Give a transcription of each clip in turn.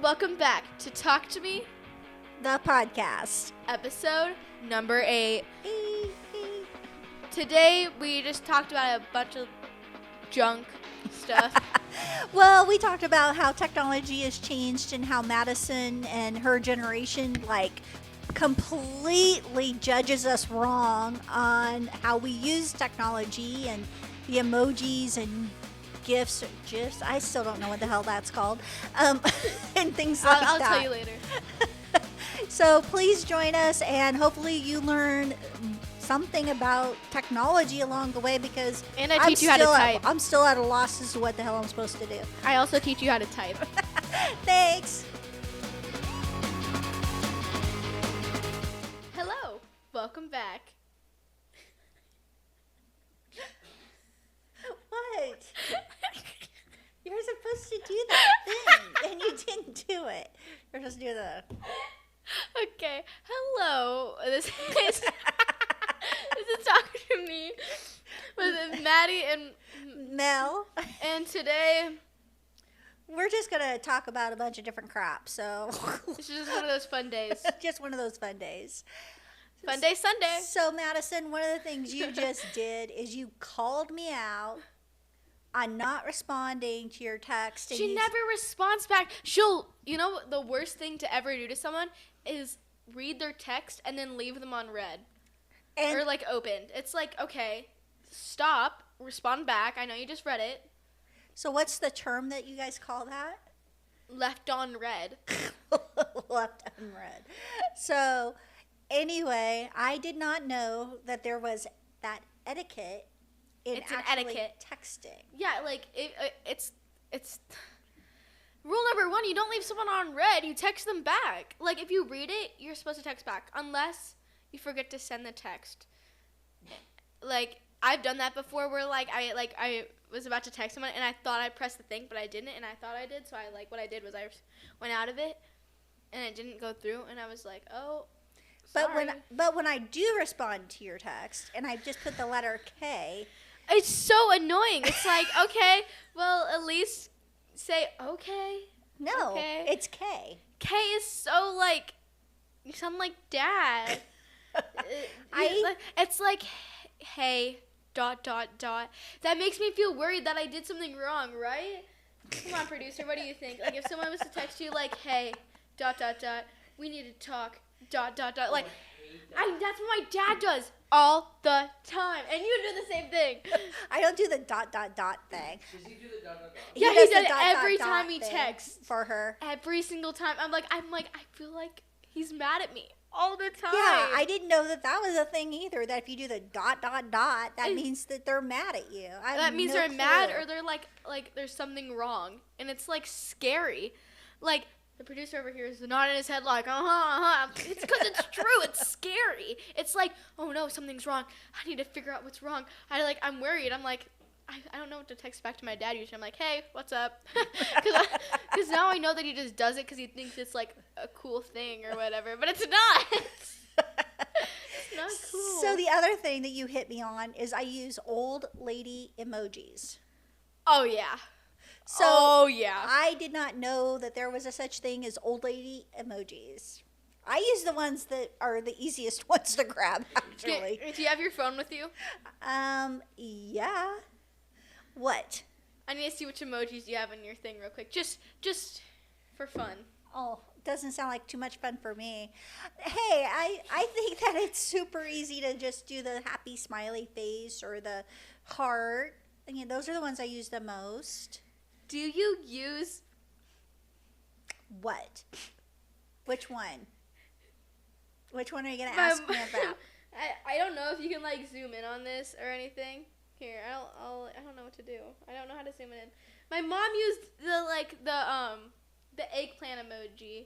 Welcome back to Talk to Me, the podcast. episode number 8. Today, we just talked about a bunch of junk stuff. Well, we talked about how technology has changed and how Madison and her generation, completely judges us wrong on how we use technology and the emojis and GIFs. I still don't know what the hell that's called. And things like I'll that. tell you later. So please join us, and hopefully you learn something about technology along the way, because And I teach you how to type. I'm still at a loss as to what the hell I'm supposed to do. I also teach you how to type. Thanks. Hello. Welcome back. What? You were supposed to do that thing, and you didn't do it. You're supposed to do the... Okay. Hello. This is Talk to Me with Maddie and Mel. And today, We're just going to talk about a bunch of different crap, so... this is just one of those fun days. Just one of those fun days. Fun day Sunday. So, Madison, one of the things you just did is you called me out on not responding to your text. She never responds back. You know, the worst thing to ever do to someone is read their text and then leave them on read. Or, opened. It's like, okay, stop, respond back. I know you just read it. So what's the term that you guys call that? Left on read. Left unread. So, anyway, I did not know that there was that etiquette in It's an actually etiquette. texting. Yeah, it's rule number 1, you don't leave someone on read, you text them back. Like, if you read it, you're supposed to text back, unless you forget to send the text. Like, I've done that before where, I was about to text someone, and I thought I pressed the thing, but I didn't, and I thought I did, so what I did was I went out of it, and it didn't go through, and I was like, oh, sorry. But when I do respond to your text, and I just put the letter K... It's so annoying. It's like, okay, well, at least say okay. No, okay. It's K. K is so, you sound like Dad. It's like, hey, ... That makes me feel worried that I did something wrong, right? Come on, producer, what do you think? Like, if someone was to text you, like, hey, ... we need to talk, ... Like, that's what my dad does all the time. And you do the same thing. I don't do the ... thing. Does he do the ... Yeah, he does it every time he texts. For her. Every single time. I'm like, I feel like he's mad at me all the time. Yeah, I didn't know that was a thing either, that if you do the ... that means that they're mad at you. That means they're mad, or they're like there's something wrong. And it's scary. Like, the producer over here is nodding his head like, It's because it's true. It's scary. It's like, oh no, something's wrong. I need to figure out what's wrong. I'm worried. I'm like, I don't know what to text back to my dad usually. I'm like, hey, what's up? Because now I know that he just does it because he thinks it's a cool thing or whatever. But it's not. It's not cool. So the other thing that you hit me on is I use old lady emojis. Oh, yeah. So I did not know that there was a such thing as old lady emojis. I use the ones that are the easiest ones to grab, actually. Do you have your phone with you? Yeah. What? I need to see which emojis you have in your thing real quick. Just for fun. Oh, doesn't sound like too much fun for me. Hey, I think that it's super easy to just do the happy smiley face or the heart. I mean, those are the ones I use the most. Do you use... What? Which one? Which one are you going to ask me about? I don't know if you can zoom in on this or anything. Here, I don't know what to do. I don't know how to zoom it in. My mom used the eggplant emoji.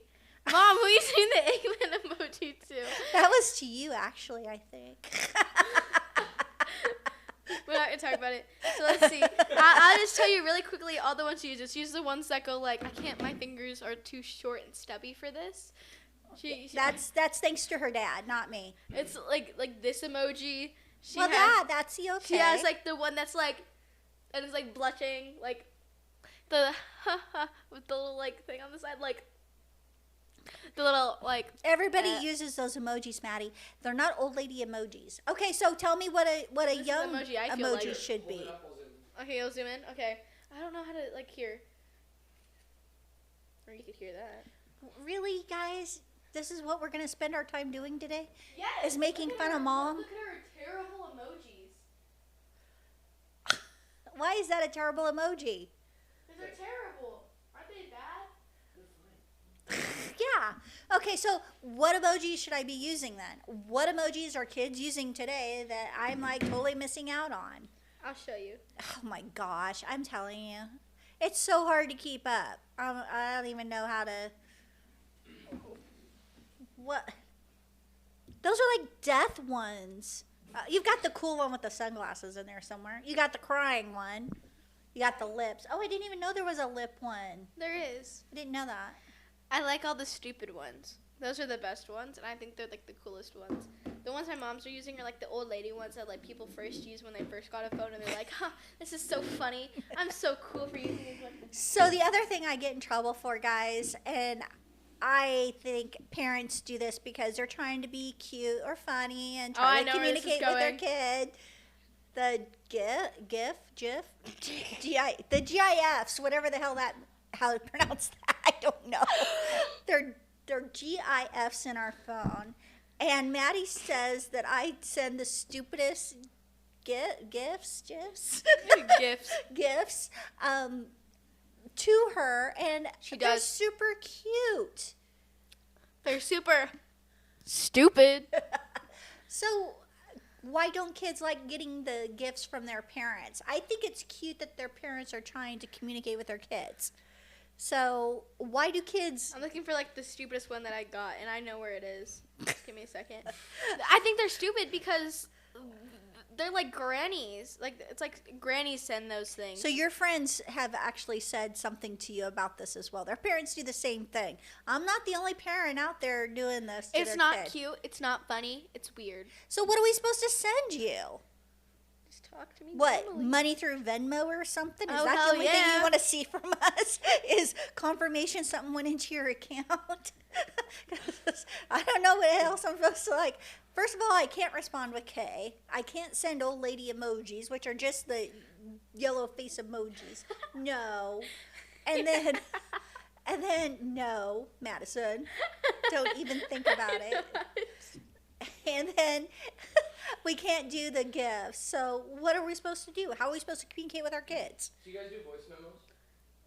Mom, who are you using the eggplant emoji to? That was to you, actually, I think. We're not going to talk about it. So let's see. I'll just tell you really quickly all the ones she uses. She uses the ones that go my fingers are too short and stubby for this. That's thanks to her dad, not me. It's like this emoji. That's okay. She has the one that's and it's blushing, the with the little thing on the side, The little, like... Everybody uses those emojis, Maddie. They're not old lady emojis. Okay, so tell me what a young emoji should be. Okay, you'll zoom in. Okay. I don't know how to, like, hear. Or you could hear that. Really, guys? This is what we're going to spend our time doing today? Yes. Is making fun of Mom? Look at her terrible emojis. Why is that a terrible emoji? Because they're terrible. Aren't they bad? Yeah. Okay, so what emojis should I be using then? What emojis are kids using today that I'm like totally missing out on? I'll show you. Oh my gosh, I'm telling you. It's so hard to keep up. I don't even know how to... What? Those are like death ones. You've got the cool one with the sunglasses in there somewhere. You got the crying one. You got the lips. Oh, I didn't even know there was a lip one. There is. I didn't know that. I like all the stupid ones. Those are the best ones, and I think they're like the coolest ones. The ones my moms are using are like the old lady ones that like people first use when they first got a phone, and they're like, "Huh, this is so funny. I'm so cool for using these ones." So the other thing I get in trouble for, guys, and I think parents do this because they're trying to be cute or funny and try to communicate with their kid. The the GIFs, whatever the hell how to pronounce that, I don't know. They're GIFs in our phone. And Maddie says that I send the stupidest gifts to her, and they're super cute. They're super stupid. So why don't kids like getting the gifts from their parents? I think it's cute that their parents are trying to communicate with their kids. So why do kids... I'm looking for like the stupidest one that I got, and I know where it is. Just give me a second. I think they're stupid because they're like grannies. Like, it's like grannies send those things. So your friends have actually said something to you about this as well. Their parents do the same thing. I'm not the only parent out there doing this to It's not cute. It's not funny. It's weird. So what are we supposed to send you? Just talk to me. What, normally. money through Venmo or something? Is Oh, that hell the only thing yeah. you want to see from us? Is confirmation something went into your account? I don't know what else I'm supposed to like. First of all, I can't respond with K. I can't send old lady emojis, which are just the yellow face emojis. No. And then no, Madison. Don't even think about it. And then we can't do the gifts. So what are we supposed to do? How are we supposed to communicate with our kids? Do you guys do voice memos?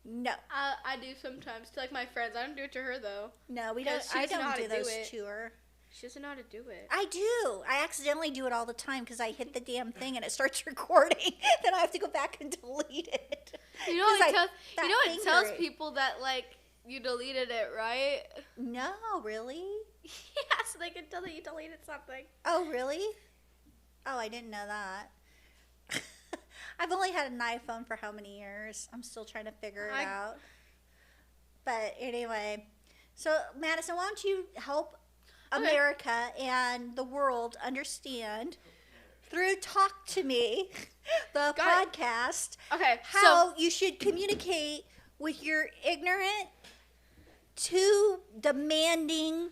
No. I do sometimes to like my friends. I don't do it to her though. No, we don't. I don't do those to her. She doesn't know how to do it. I do. I accidentally do it all the time because I hit the damn thing and it starts recording. Then I have to go back and delete it. You know what tells people that like you deleted it, right? No, really? Yeah, so they can tell that you deleted something. Oh, really? Oh, I didn't know that. I've only had an iPhone for how many years? I'm still trying to figure it out. But anyway, so Madison, why don't you help America and the world understand through Talk to Me, the podcast, how you should communicate with your ignorant, too demanding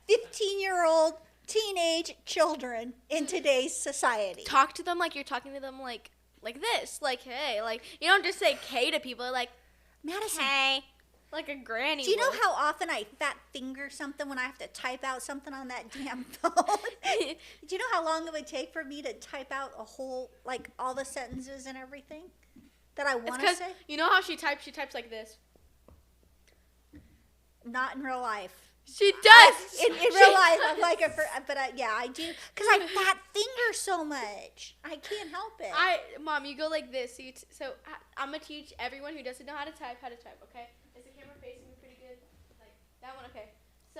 15-year-old teenage children in today's society. Talk to them like you're talking to them like this. Like, hey, like, you don't just say K to people. Like, Madison, hey. Like a granny. Do you know how often I fat finger something when I have to type out something on that damn phone? Do you know how long it would take for me to type out a whole, like, all the sentences and everything that I want to say? You know how she types? She types like this. Not in real life. She does. In real life, I'm like yeah, I do. Because I fat finger so much. I can't help it. Mom, you go like this. So I'm going to teach everyone who doesn't know how to type, okay? Is the camera facing me pretty good? Like, that one? Okay. So,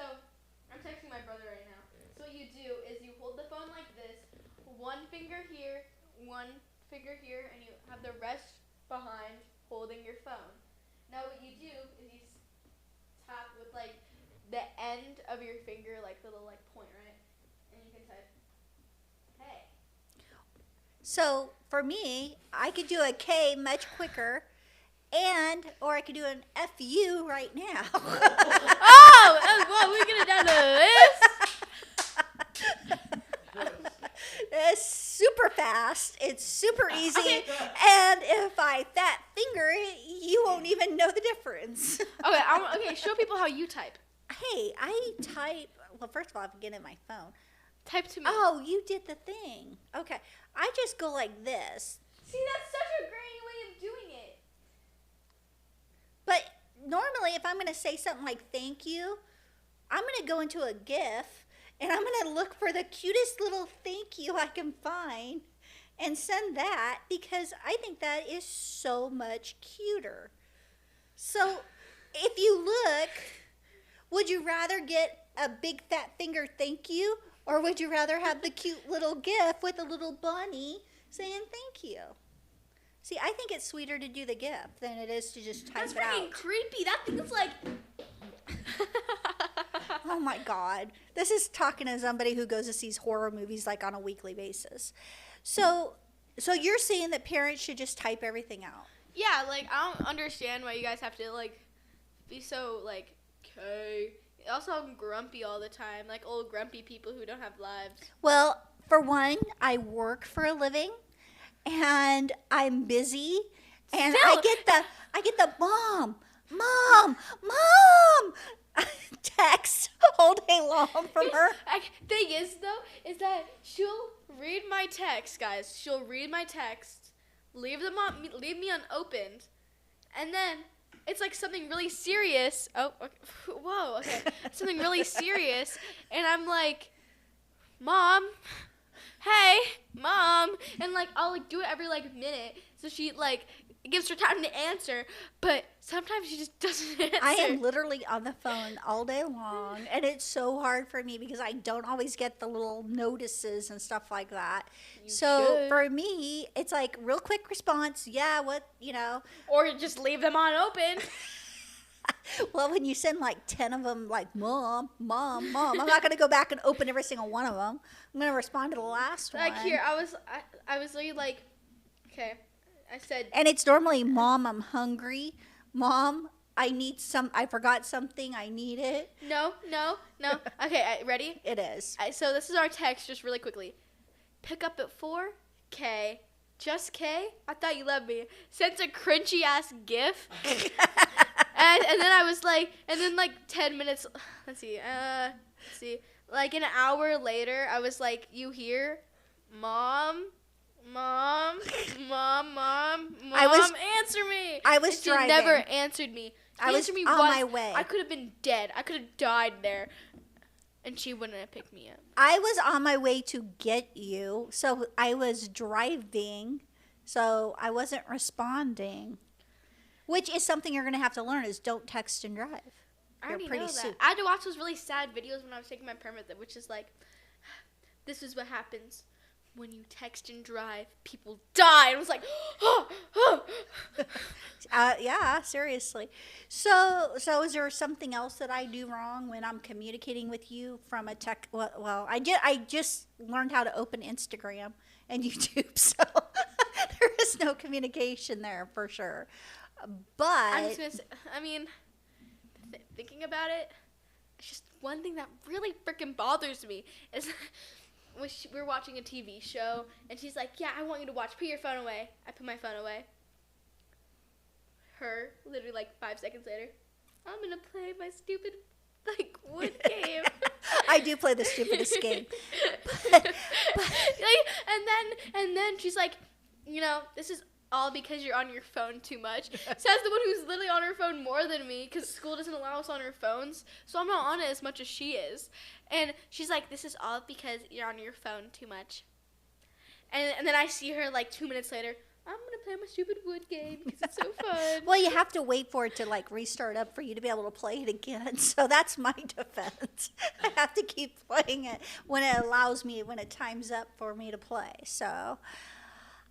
I'm texting my brother right now. So what you do is you hold the phone like this, one finger here, and you have the rest behind holding your phone. Now what you do is you tap with, like, the end of your finger, like, the little, like, point, right? And you can type, hey. So, for me, I could do a K much quicker. or I could do an FU right now. Well, we're gonna down the list. It's super fast. It's super easy. And if I fat finger it, you won't even know the difference. Okay, show people how you type. Hey, I type. Well, first of all, I have to get in my phone. Type to me. Oh, you did the thing. Okay. I just go like this. See, that's such a great way of doing it. But normally, if I'm going to say something like thank you, I'm going to go into a GIF and I'm going to look for the cutest little thank you I can find and send that because I think that is so much cuter. So if you look, would you rather get a big fat finger thank you, or would you rather have the cute little GIF with a little bunny saying thank you? See, I think it's sweeter to do the GIF than it is to just type it out. That's freaking creepy. That thing is like... Oh my God. This is talking to somebody who goes to see horror movies like on a weekly basis. So you're saying that parents should just type everything out? Yeah, like, I don't understand why you guys have to, like, be so, like, okay. Also, I'm grumpy all the time, like old grumpy people who don't have lives. Well, for one, I work for a living, and I'm busy, and Still. I get the mom text all day long from her. Thing is, though, is that she'll read my text, guys. She'll read my text, leave me unopened, and then it's like something really serious. Oh, okay. Whoa, okay. Something really serious, and I'm like, Mom, hey, Mom, and like I'll like do it every like minute, so she like it gives her time to answer, but sometimes she just doesn't answer. I am literally on the phone all day long, and it's so hard for me because I don't always get the little notices and stuff like that. For me, it's like real quick response. Yeah, what, Or just leave them on open. Well, when you send like 10 of them, like, Mom, I'm not going to go back and open every single one of them. I'm going to respond to the last one. Like here, I was really like, okay. I said, and it's normally, Mom, I'm hungry. Mom, I forgot something. I need it. No. Okay, ready? It is. So this is our text, just really quickly. Pick up at 4, K. Just K? I thought you loved me. Sends a cringy ass GIF. and then I was like, and then like 10 minutes, let's see, like an hour later, I was like, you here? Mom, answer me. I was driving. She never answered me. I was on my way. I could have been dead. I could have died there. And she wouldn't have picked me up. I was on my way to get you, so I was driving, so I wasn't responding. Which is something you're going to have to learn is don't text and drive. I already know that. I had to watch those really sad videos when I was taking my permit, which is like, this is what happens when you text and drive. People die. And I was like, yeah, seriously. So is there something else that I do wrong when I'm communicating with you from a tech? Well, I just learned how to open Instagram and YouTube, so there is no communication there for sure. But I'm just gonna say, thinking about it, it's just one thing that really freaking bothers me is when we're watching a TV show and she's like, yeah, I want you to watch. Put your phone away. I put my phone away. Her, literally like 5 seconds later, I'm gonna play my stupid like wood game. I do play the stupidest game. And then she's like, this is all because you're on your phone too much. Says the one who's literally on her phone more than me because school doesn't allow us on our phones. So I'm not on it as much as she is. And she's like, this is all because you're on your phone too much. And then I see her like 2 minutes later. I'm going to play my stupid wood game because it's so fun. Well, you have to wait for it to like restart up for you to be able to play it again. So that's my defense. I have to keep playing it when it time's up for me to play. So,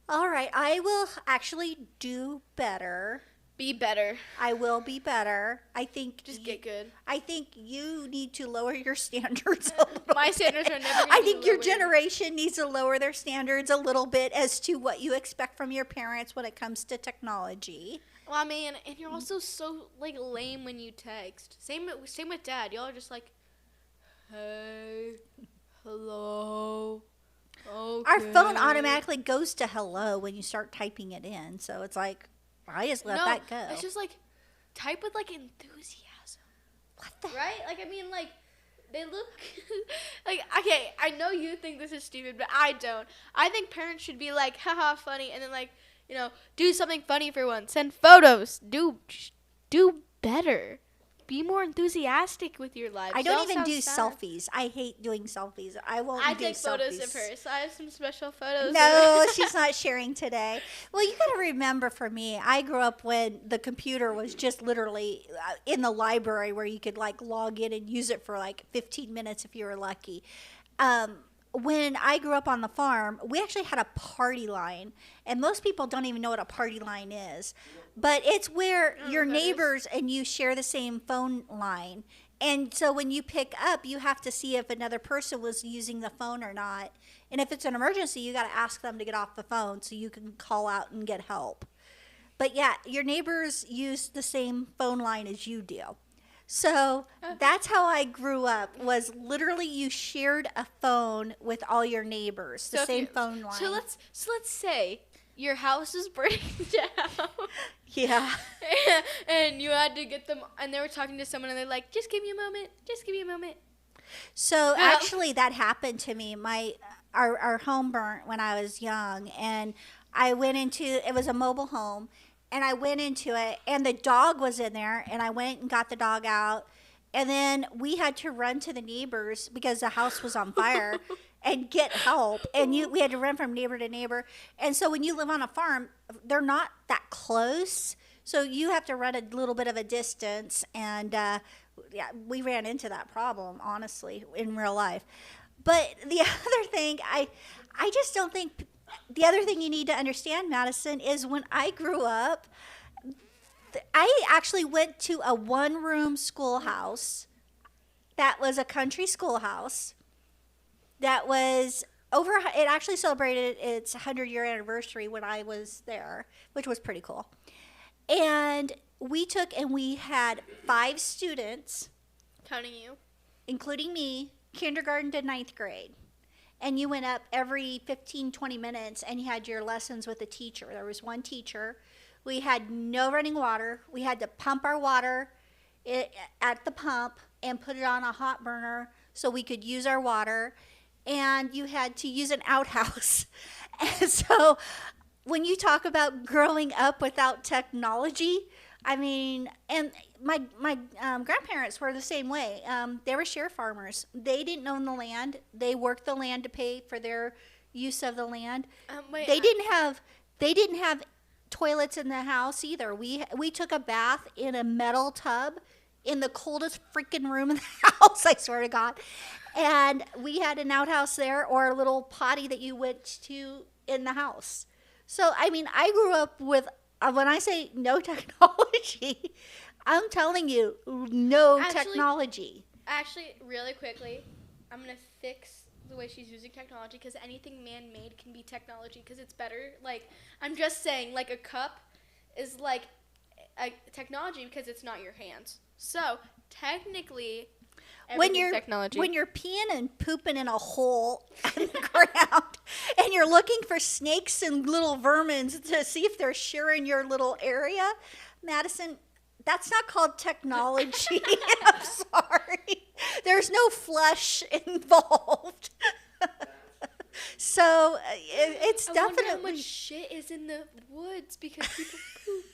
all right, I will actually do better. Be better. I will be better. I think just get good. I think you need to lower your standards a little My bit. standards are never I think your generation needs to lower their standards a little bit as to what you expect from your parents when it comes to technology. Well, I mean, and you're also so like lame when you text. Same with Dad. Y'all are just like, hey, hello. Okay. Our phone automatically goes to hello when you start typing it in. So it's like, I just let that go. It's just like, type with like enthusiasm. What the? Right? Like, I mean, like, they look like, okay, I know you think this is stupid, but I don't. I think parents should be like, haha, funny, and then like, you know, do something funny for once. Send photos. Do better. Be more enthusiastic with your life. I don't even do selfies. I hate doing selfies. I won't do selfies. I take photos of her, so I have some special photos. No, she's not sharing today. Well, you got to remember, for me, I grew up when the computer was just literally in the library where you could like log in and use it for like 15 minutes if you were lucky. When I grew up on the farm, we actually had a party line, and most people don't even know what a party line is. But it's where your neighbors and you share the same phone line. And so when you pick up, you have to see if another person was using the phone or not. And if it's an emergency, you got to ask them to get off the phone so you can call out and get help. But yeah, your neighbors use the same phone line as you do. So that's how I grew up, was literally you shared a phone with all your neighbors, the same phone line. So let's say your house is burning down. Yeah. And you had to get them, and they were talking to someone, and they're like, just give me a moment. Just give me a moment. So actually that happened to me. Our home burnt when I was young, and I went into, it was a mobile home, and I went into it, and the dog was in there, and I went and got the dog out, and then we had to run to the neighbors because the house was on fire and get help, and we had to run from neighbor to neighbor. And so when you live on a farm, they're not that close, so you have to run a little bit of a distance, and yeah, we ran into that problem, honestly, in real life. But the other thing, I just don't think, the other thing you need to understand, Madison, is when I grew up, I actually went to a one-room schoolhouse that was a country schoolhouse that was it actually celebrated its 100-year anniversary when I was there, which was pretty cool. And we had 5 students. Counting you. Including me, kindergarten to 9th grade. And you went up every 15, 20 minutes, and you had your lessons with a teacher. There was one teacher. We had no running water. We had to pump our water at the pump and put it on a hot burner so we could use our water. And you had to use an outhouse. And so when you talk about growing up without technology, I mean, and my grandparents were the same way. They were share farmers. They didn't own the land. They worked the land to pay for their use of the land. They didn't have toilets in the house either. We took a bath in a metal tub in the coldest freaking room in the house, I swear to God. And we had an outhouse there, or a little potty that you went to in the house. So, I mean, I grew up with, when I say no technology, I'm telling you, no technology. Actually, really quickly, I'm going to fix the way she's using technology, because anything man-made can be technology, because it's better. Like, I'm just saying, like, a cup is like a technology because it's not your hands. So, technically, everything's technology. When you're peeing and pooping in a hole in the ground, and you're looking for snakes and little vermins to see if they're sharing your little area, Madison, that's not called technology. I'm sorry. There's no flush involved. So it's I definitely. wonder how much shit is in the woods because people poop.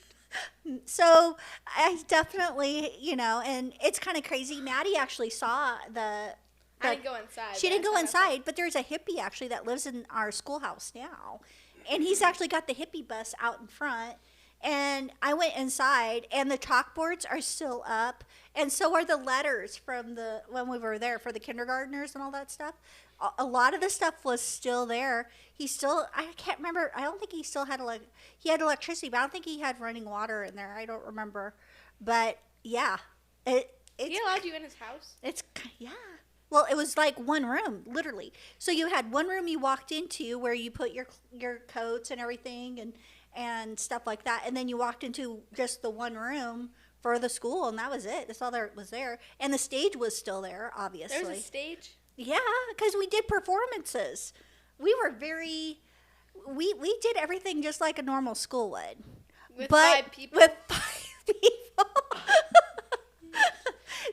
So I definitely, and it's kind of crazy. Maddie actually saw I didn't go inside. She didn't go inside, but there's a hippie actually that lives in our schoolhouse now. And he's actually got the hippie bus out in front. And I went inside, and the chalkboards are still up. And so are the letters from when we were there for the kindergartners and all that stuff. A lot of the stuff was still there. I can't remember. I don't think he still had he had electricity, but I don't think he had running water in there. I don't remember. But yeah, He allowed you in his house? Yeah. Well, it was like one room, literally. So you had one room you walked into where you put your coats and everything, and stuff like that. And then you walked into just the one room for the school, and that was it. That's all there was there. And the stage was still there, obviously. There's a stage? Yeah, because we did performances. We were very, we did everything just like a normal school would. With but 5 people? With 5 people.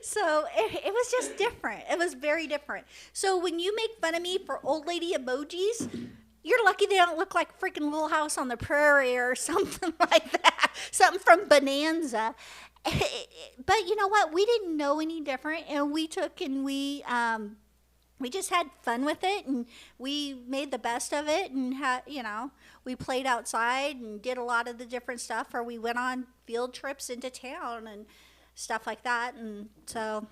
So it was just different. It was very different. So when you make fun of me for old lady emojis, you're lucky they don't look like freaking Little House on the Prairie or something like that. Something from Bonanza. But you know what? We didn't know any different, and we took and we just had fun with it, and we made the best of it, and we played outside and did a lot of the different stuff, or we went on field trips into town and stuff like that. And so,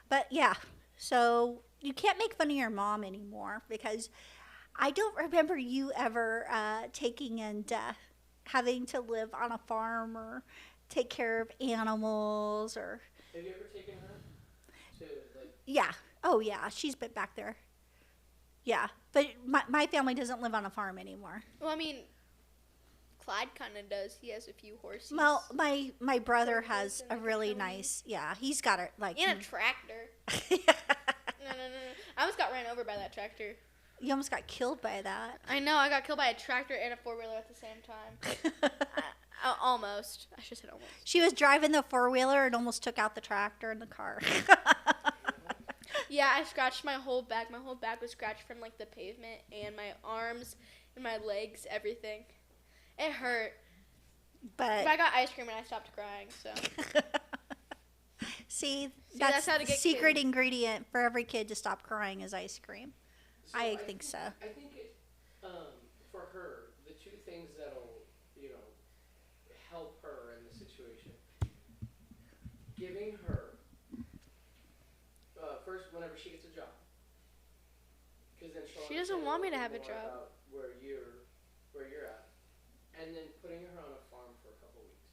but yeah, so you can't make fun of your mom anymore, because I don't remember you ever taking and having to live on a farm or take care of animals. Or have you ever taken her to, like... Yeah. Oh, yeah. She's been back there. Yeah. But my family doesn't live on a farm anymore. Well, I mean, Clyde kind of does. He has a few horses. Well, my brother has a really nice, he's got a, like... And a tractor. No. I almost got ran over by that tractor. You almost got killed by that. I know. I got killed by a tractor and a 4-wheeler at the same time. Almost. I should say almost. She was driving the 4-wheeler and almost took out the tractor and the car. Yeah, I scratched my whole back. My whole back was scratched from, like, the pavement, and my arms and my legs, everything. It hurt. But I got ice cream and I stopped crying, so. See, that's how to get secret ingredient for every kid to stop crying is ice cream. So I think so. I think for her, the two things that'll, help her in the situation, giving her, first, whenever she gets a job, because then she doesn't want me to have a job. About where you're at, and then putting her on a farm for a couple weeks.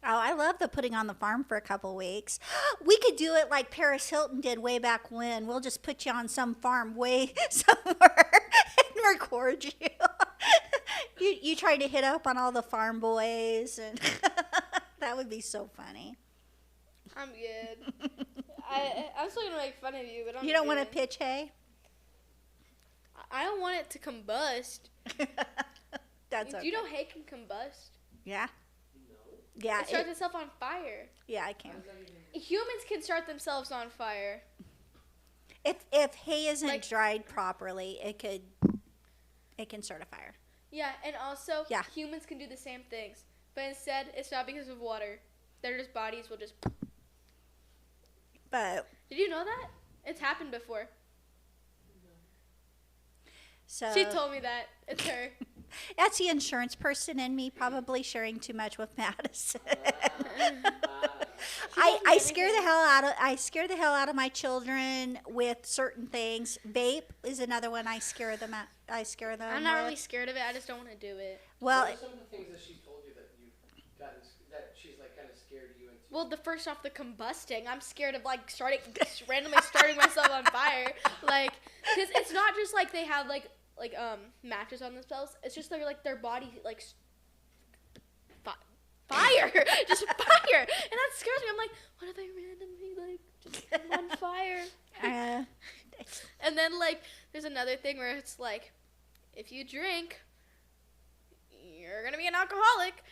Oh, I love the putting on the farm for a couple weeks. We could do it like Paris Hilton did way back when. We'll just put you on some farm way somewhere and record you. You try to hit up on all the farm boys, and that would be so funny. I'm good. I'm still gonna make fun of you, but You don't want to pitch hay? I don't want it to combust. That's okay. Do you know hay can combust? Yeah. No. Yeah. It starts itself on fire. Yeah, I can. Humans can start themselves on fire. If hay isn't dried properly, it can start a fire. Yeah, and also humans can do the same things, but instead it's not because of water. Their just bodies will just. But did you know that? It's happened before. So she told me that. It's her. That's the insurance person in me probably sharing too much with Madison. I scare the hell out of my children with certain things. Vape is another one I scare them. I'm not really scared of it. I just don't want to do it. Well, what are some of the things that she told you that you've gotten that she's like kind of scared you into? Well, first off, the combusting. I'm scared of like randomly starting myself on fire, because it's not just like they have like matches on themselves. It's just their body fire, just fire, and that scares me. I'm like, what if I randomly just on fire? And then there's another thing where it's like, if you drink, you're gonna be an alcoholic.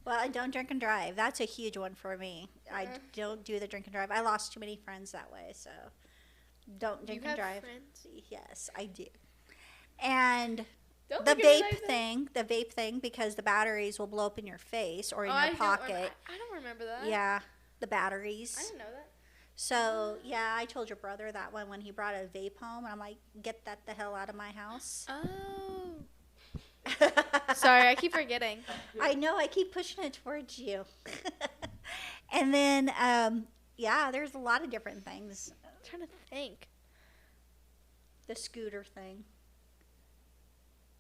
Well, I don't drink and drive. That's a huge one for me. I don't do the drink and drive. I lost too many friends that way, so don't drink and drive. Friends? Yes, I do. And don't the vape thing, because the batteries will blow up in your face or in your pocket. I don't remember that. Yeah, the batteries. I didn't know that. So, yeah, I told your brother that one when he brought a vape home, and I'm like, get that the hell out of my house. Oh. Sorry, I keep forgetting. I know, I keep pushing it towards you. And then, there's a lot of different things. I'm trying to think. The scooter thing.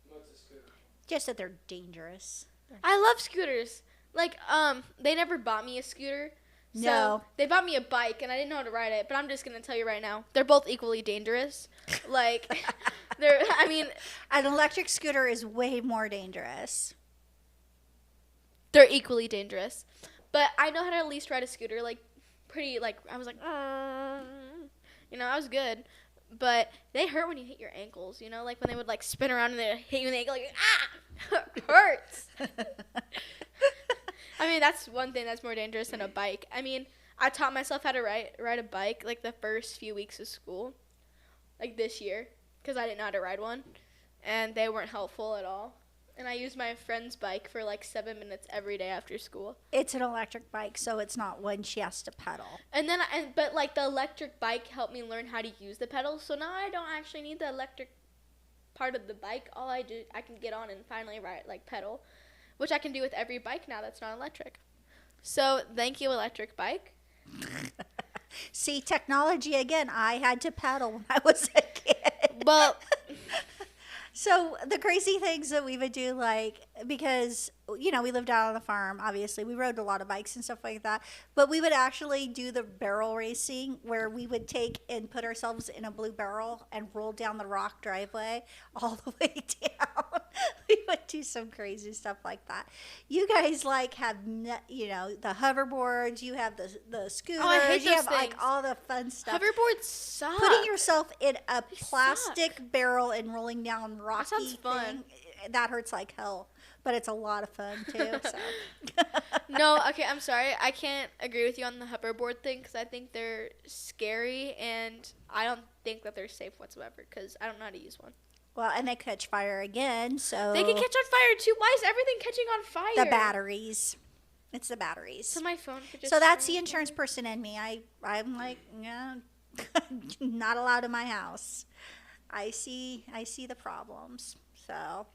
What's a scooter? Just that they're dangerous. I love scooters. They never bought me a scooter, No. So they bought me a bike, and I didn't know how to ride it. But I'm just gonna tell you right now, they're both equally dangerous. Like, an electric scooter is way more dangerous. they're equally dangerous. But I know how to at least ride a scooter. Like, I was like, I was good. But they hurt when you hit your ankles. Like when they would like spin around and they hit you in the ankle, like it hurts. That's one thing that's more dangerous than a bike. I taught myself how to ride a bike like the first few weeks of school, like this year, because I didn't know how to ride one, and they weren't helpful at all. And I used my friend's bike for like 7 minutes every day after school. It's an electric bike, so it's not one she has to pedal. But like the electric bike helped me learn how to use the pedals, so now I don't actually need the electric part of the bike. All I do, I can get on and finally pedal, which I can do with every bike now that's not electric. So thank you, electric bike. See, technology again. I had to pedal when I was a kid. Well, so the crazy things that we would do, because, we lived out on the farm, obviously. We rode a lot of bikes and stuff like that. But we would actually do the barrel racing where we would take and put ourselves in a blue barrel and roll down the rock driveway all the way down. We would do some crazy stuff like that. You guys, have, the hoverboards. You have the scooters. Oh, I hate you those have, things. all the fun stuff. Hoverboards suck. Putting yourself in a plastic barrel and rolling down rocky sounds fun. thing, that hurts like hell, but it's a lot of fun too. So. No, okay, I'm sorry. I can't agree with you on the hoverboard thing because I think they're scary, and I don't think that they're safe whatsoever because I don't know how to use one. Well, and they catch fire again, so. They can catch on fire too. Why is everything catching on fire? The batteries. It's the batteries. So my phone could just. So that's the insurance person in me. I'm like, not allowed in my house. I see the problems. So,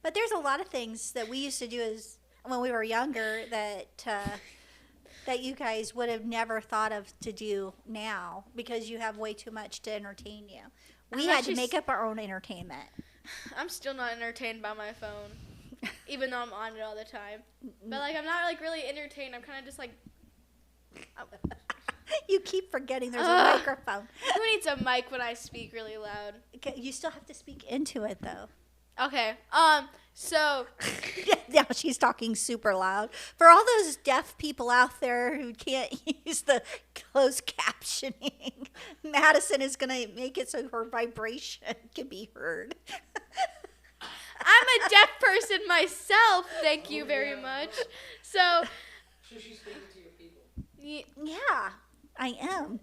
but there's a lot of things that we used to do when we were younger that you guys would have never thought of to do now because you have way too much to entertain you. We had to make up our own entertainment. I'm still not entertained by my phone, even though I'm on it all the time. But I'm not really entertained. I'm kind of just You keep forgetting there's a microphone. Who needs a mic when I speak really loud? You still have to speak into it though. Okay. So. Now she's talking super loud. For all those deaf people out there who can't use the closed captioning, Madison is going to make it so her vibration can be heard. I'm a deaf person myself. Thank you very much. So. Should she speak to your people? Yeah. I am.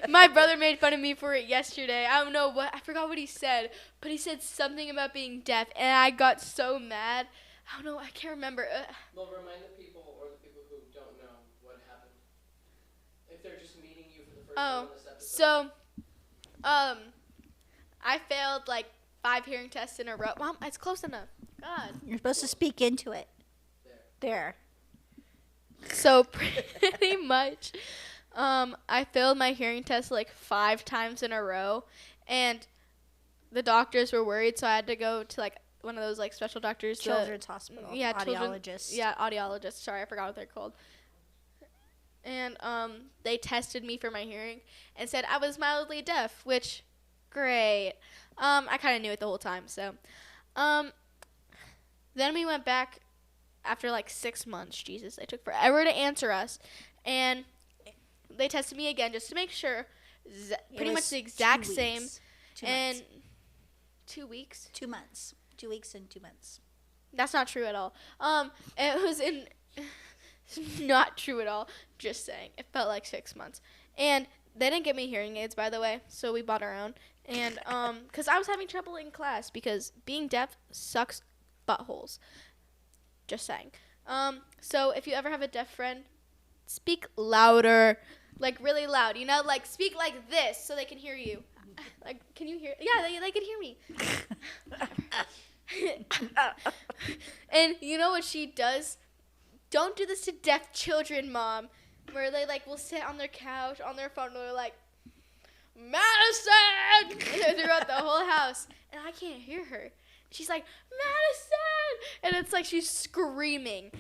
My brother made fun of me for it yesterday. I forgot what he said, but he said something about being deaf, and I got so mad. I don't know, I can't remember. Well, remind the people or the people who don't know what happened. If they're just meeting you for the first time on this episode. So, I failed 5 hearing tests in a row. Mom, it's close enough. God. You're supposed to speak into it. There. So pretty much, I failed my hearing test 5 times in a row, and the doctors were worried, so I had to go to one of those special doctors. Children's hospital. Yeah, audiologists. Audiologists. Sorry, I forgot what they're called. And they tested me for my hearing and said I was mildly deaf, which, great. I kind of knew it the whole time. So, then we went back. After 6 months, Jesus, they took forever to answer us, and they tested me again just to make sure, pretty much the exact same. 2 and months. 2 weeks. 2 months. 2 weeks and 2 months. That's not true at all. It was not true at all. Just saying, it felt like 6 months, and they didn't get me hearing aids, by the way, so we bought our own, and because I was having trouble in class because being deaf sucks buttholes. Just saying. So if you ever have a deaf friend, speak louder, really loud. Speak like this so they can hear you. Can you hear? Yeah, they can hear me. And you know what she does? Don't do this to deaf children, Mom. Where they will sit on their couch on their phone and they're like, Madison, and they're throughout the whole house, and I can't hear her. She's like, Madison! And it's like she's screaming.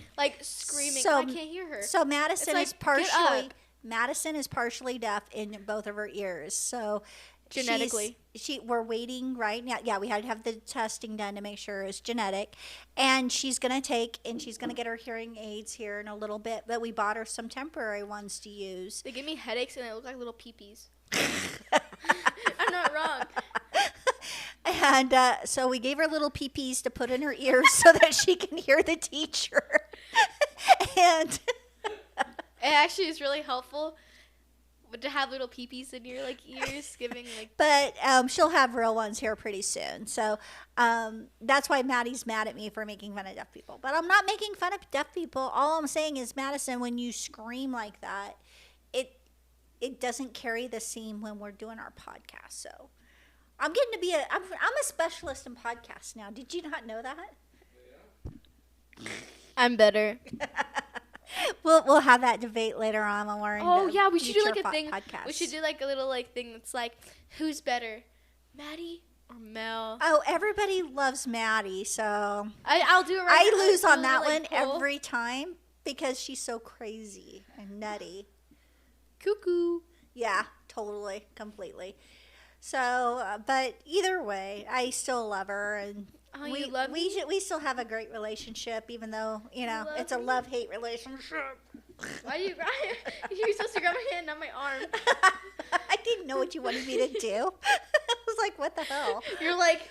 So, I can't hear her. So Madison like, is get partially deaf in both of her ears. So genetically. We're waiting right now. Yeah, we had to have the testing done to make sure it's genetic. And she's going to get her hearing aids here in a little bit. But we bought her some temporary ones to use. They give me headaches and they look like little peepees. I'm not wrong. And so we gave her little peepees to put in her ears so that she can hear the teacher. And it actually is really helpful to have little peepees in your ears, giving But she'll have real ones here pretty soon. So that's why Maddie's mad at me for making fun of deaf people. But I'm not making fun of deaf people. All I'm saying is, Madison, when you scream like that, it doesn't carry the same when we're doing our podcast. So I'm getting to be I'm a specialist in podcasts now. Did you not know that? I'm better. We'll have that debate later on when we're in we should do like a thing. Podcast. We should do like a little thing that's like, who's better, Maddie or Mel? Oh, everybody loves Maddie, so I'll do it right now. I lose on that one pull. every time because she's so crazy and nutty. Cuckoo. Yeah, totally, completely. So, but either way, I still love her, and you love me? we still have a great relationship, even though it's a love-hate relationship. Why are you crying? You're supposed to grab my hand, not my arm. I didn't know what you wanted me to do. I was like, what the hell? You're like,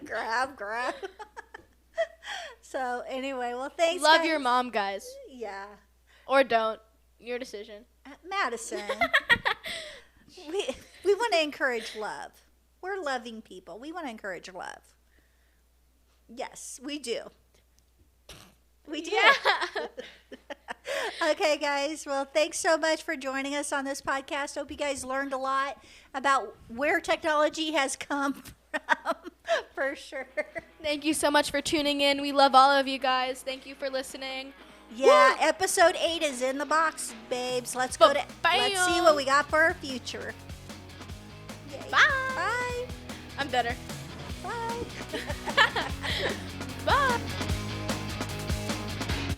grab. So anyway, well, thanks. Love guys. your mom, guys. Yeah. Or don't. Your decision. Madison. we want to encourage love. We're loving people. We want to encourage love. Yes, we do. We do. Yeah. Okay, guys. Well, thanks so much for joining us on this podcast. Hope you guys learned a lot about where technology has come from, for sure. Thank you so much for tuning in. We love all of you guys. Thank you for listening. Yeah, episode 8 is in the box, babes. Let's see what we got for our future. Yay. Bye. Bye. I'm better. Bye.